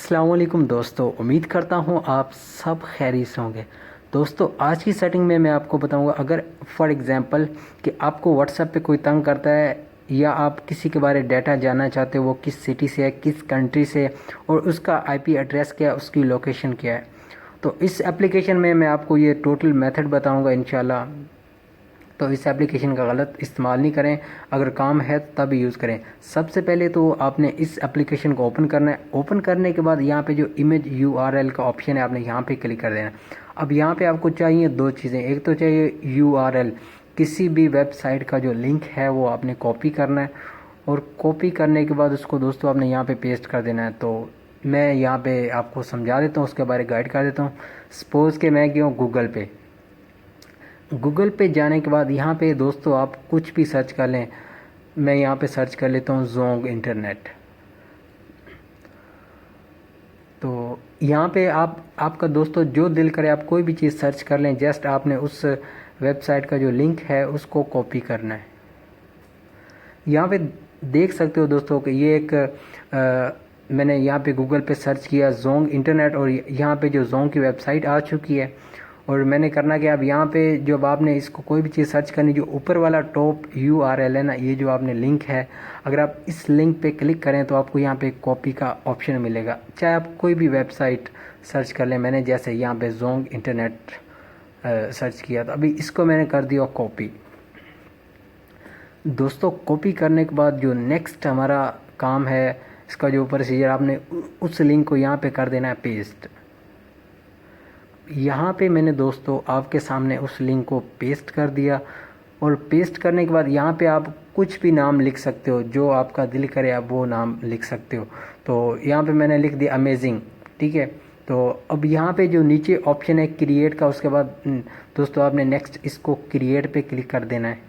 अस्सलाम वालेकुम दोस्तों, उम्मीद करता हूँ आप सब खैरियत से होंगे। दोस्तों आज की सेटिंग में मैं आपको बताऊँगा, अगर फॉर एग्ज़ाम्पल कि आपको व्हाट्सएप पे कोई तंग करता है या आप किसी के बारे में डाटा जानना चाहते हो, वो किस सिटी से है, किस कंट्री से है और उसका आईपी एड्रेस क्या है, उसकी लोकेशन क्या है, तो इस एप्लीकेशन में मैं आपको ये टोटल मेथड बताऊँगा इंशाल्लाह। तो इस एप्लीकेशन का गलत इस्तेमाल नहीं करें, अगर काम है तभी यूज़ करें। सबसे पहले तो आपने इस एप्लीकेशन को ओपन करना है। ओपन करने के बाद यहाँ पे जो इमेज यूआरएल का ऑप्शन है, आपने यहाँ पे क्लिक कर देना। अब यहाँ पे आपको चाहिए दो चीज़ें, एक तो चाहिए यूआरएल, किसी भी वेबसाइट का जो लिंक है वो आपने कॉपी करना है और कॉपी करने के बाद उसको दोस्तों आपने यहाँ पे पेस्ट कर देना है। तो मैं यहाँ पे आपको समझा देता हूँ, उसके बारे में गाइड कर देता हूँ। सपोज़ कि मैं गया हूँ गूगल पे जाने के बाद यहाँ पे दोस्तों आप कुछ भी सर्च कर लें। मैं यहाँ पे सर्च कर लेता हूँ जोंग इंटरनेट। तो यहाँ पे आपका दोस्तों जो दिल करे आप कोई भी चीज़ सर्च कर लें, जस्ट आपने उस वेबसाइट का जो लिंक है उसको कॉपी करना है। यहाँ पे देख सकते हो दोस्तों कि ये एक मैंने यहाँ पे गूगल पे सर्च किया जोंग इंटरनेट और यहाँ पे जो जोंग की वेबसाइट आ चुकी है। और मैंने करना क्या, अब यहाँ पे जब आपने इसको कोई भी चीज़ सर्च करनी, जो ऊपर वाला टॉप यूआरएल है ना, ये जो आपने लिंक है, अगर आप इस लिंक पे क्लिक करें तो आपको यहाँ पे कॉपी का ऑप्शन मिलेगा। चाहे आप कोई भी वेबसाइट सर्च कर लें, मैंने जैसे यहाँ पे जोंग इंटरनेट सर्च किया, तो अभी इसको मैंने कर दिया कॉपी। दोस्तों कॉपी करने के बाद जो नेक्स्ट हमारा काम है, इसका जो प्रोसीजर, आपने उस लिंक को यहाँ पे कर देना है पेस्ट। यहाँ पे मैंने दोस्तों आपके सामने उस लिंक को पेस्ट कर दिया और पेस्ट करने के बाद यहाँ पे आप कुछ भी नाम लिख सकते हो, जो आपका दिल करे आप वो नाम लिख सकते हो। तो यहाँ पे मैंने लिख दिया अमेजिंग, ठीक है। तो अब यहाँ पे जो नीचे ऑप्शन है क्रिएट का, उसके बाद दोस्तों आपने नेक्स्ट इसको क्रिएट पे क्लिक कर देना है।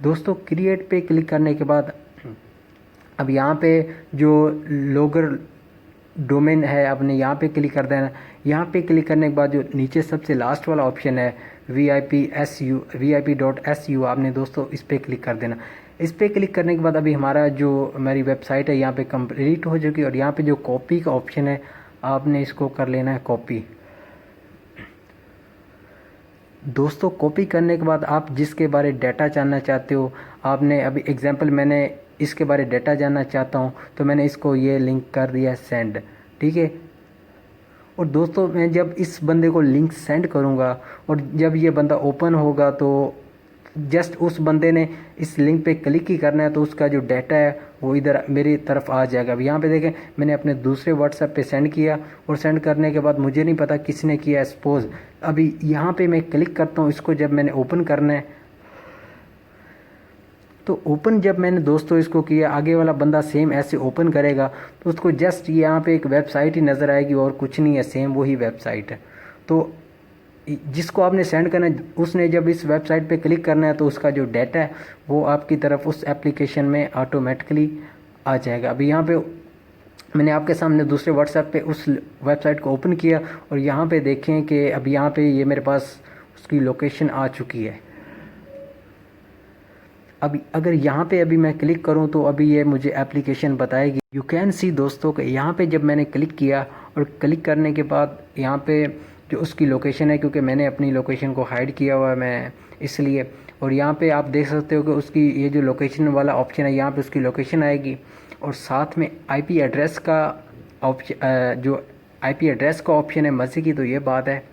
दोस्तों क्रिएट पे क्लिक करने के बाद अब यहाँ पे जो लोगर डोमेन है आपने यहाँ पे क्लिक कर देना। यहाँ पे क्लिक करने के बाद जो नीचे सबसे लास्ट वाला ऑप्शन है VIP.su आपने दोस्तों इस पर क्लिक कर देना। इस पर क्लिक करने के बाद अभी हमारी वेबसाइट है यहाँ पे कंप्लीट हो चुकी है और यहाँ पे जो कॉपी का ऑप्शन है आपने इसको कर लेना है कॉपी। दोस्तों कॉपी करने के बाद आप जिसके बारे डाटा जानना चाहते हो, आपने अभी एग्जांपल मैंने इसके बारे डाटा जानना चाहता हूँ तो मैंने इसको ये लिंक कर दिया सेंड, ठीक है। और दोस्तों मैं जब इस बंदे को लिंक सेंड करूँगा और जब ये बंदा ओपन होगा तो जस्ट उस बंदे ने इस लिंक पे क्लिक ही करना है, तो उसका जो डाटा है वो इधर मेरी तरफ आ जाएगा। अब यहाँ पे देखें मैंने अपने दूसरे व्हाट्सएप पे सेंड किया और सेंड करने के बाद मुझे नहीं पता किसने किया है, सपोज अभी यहाँ पे मैं क्लिक करता हूँ इसको, जब मैंने ओपन करना है तो ओपन जब मैंने दोस्तों इसको किया, आगे वाला बंदा सेम ऐसे ओपन करेगा तो उसको जस्ट यहाँ पे एक वेबसाइट ही नज़र आएगी और कुछ नहीं है, सेम वही वेबसाइट है। तो जिसको आपने सेंड करना है उसने जब इस वेबसाइट पे क्लिक करना है तो उसका जो डाटा है वो आपकी तरफ उस एप्लीकेशन में ऑटोमेटिकली आ जाएगा। अभी यहाँ पे मैंने आपके सामने दूसरे व्हाट्सएप पे उस वेबसाइट को ओपन किया और यहाँ पे देखें कि अब यहाँ पे ये मेरे पास उसकी लोकेशन आ चुकी है। अभी अगर यहाँ पे अभी मैं क्लिक करूँ तो अभी ये मुझे एप्लीकेशन बताएगी। यू कैन सी दोस्तों कि यहाँ पे जब मैंने क्लिक किया और क्लिक करने के बाद यहाँ पे जो उसकी लोकेशन है, क्योंकि मैंने अपनी लोकेशन को हाइड किया हुआ है मैं इसलिए, और यहाँ पे आप देख सकते हो कि उसकी ये जो लोकेशन वाला ऑप्शन है यहाँ पे उसकी लोकेशन आएगी और साथ में आईपी एड्रेस का ऑप्शन, जो आईपी एड्रेस का ऑप्शन है। मज़े की तो ये बात है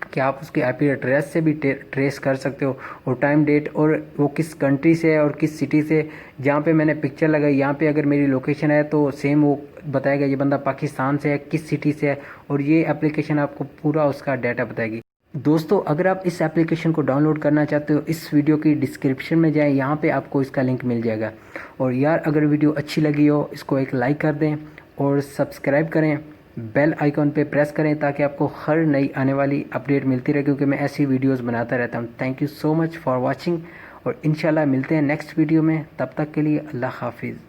कि आप उसके आईपी एड्रेस से भी ट्रेस कर सकते हो और टाइम डेट और वो किस कंट्री से है और किस सिटी से। जहाँ पे मैंने पिक्चर लगाई यहाँ पे अगर मेरी लोकेशन है तो सेम वो बताएगा ये बंदा पाकिस्तान से है, किस सिटी से है, और ये एप्लीकेशन आपको पूरा उसका डाटा बताएगी। दोस्तों अगर आप इस एप्लीकेशन को डाउनलोड करना चाहते हो, इस वीडियो की डिस्क्रिप्शन में जाएं, यहाँ पे आपको इसका लिंक मिल जाएगा। और यार अगर वीडियो अच्छी लगी हो इसको एक लाइक कर दें और सब्सक्राइब करें, बेल आइकॉन पे प्रेस करें ताकि आपको हर नई आने वाली अपडेट मिलती रहे, क्योंकि मैं ऐसी वीडियोस बनाता रहता हूँ। Thank you so much for watching और इंशाल्लाह मिलते हैं नेक्स्ट वीडियो में। तब तक के लिए अल्लाह हाफिज़।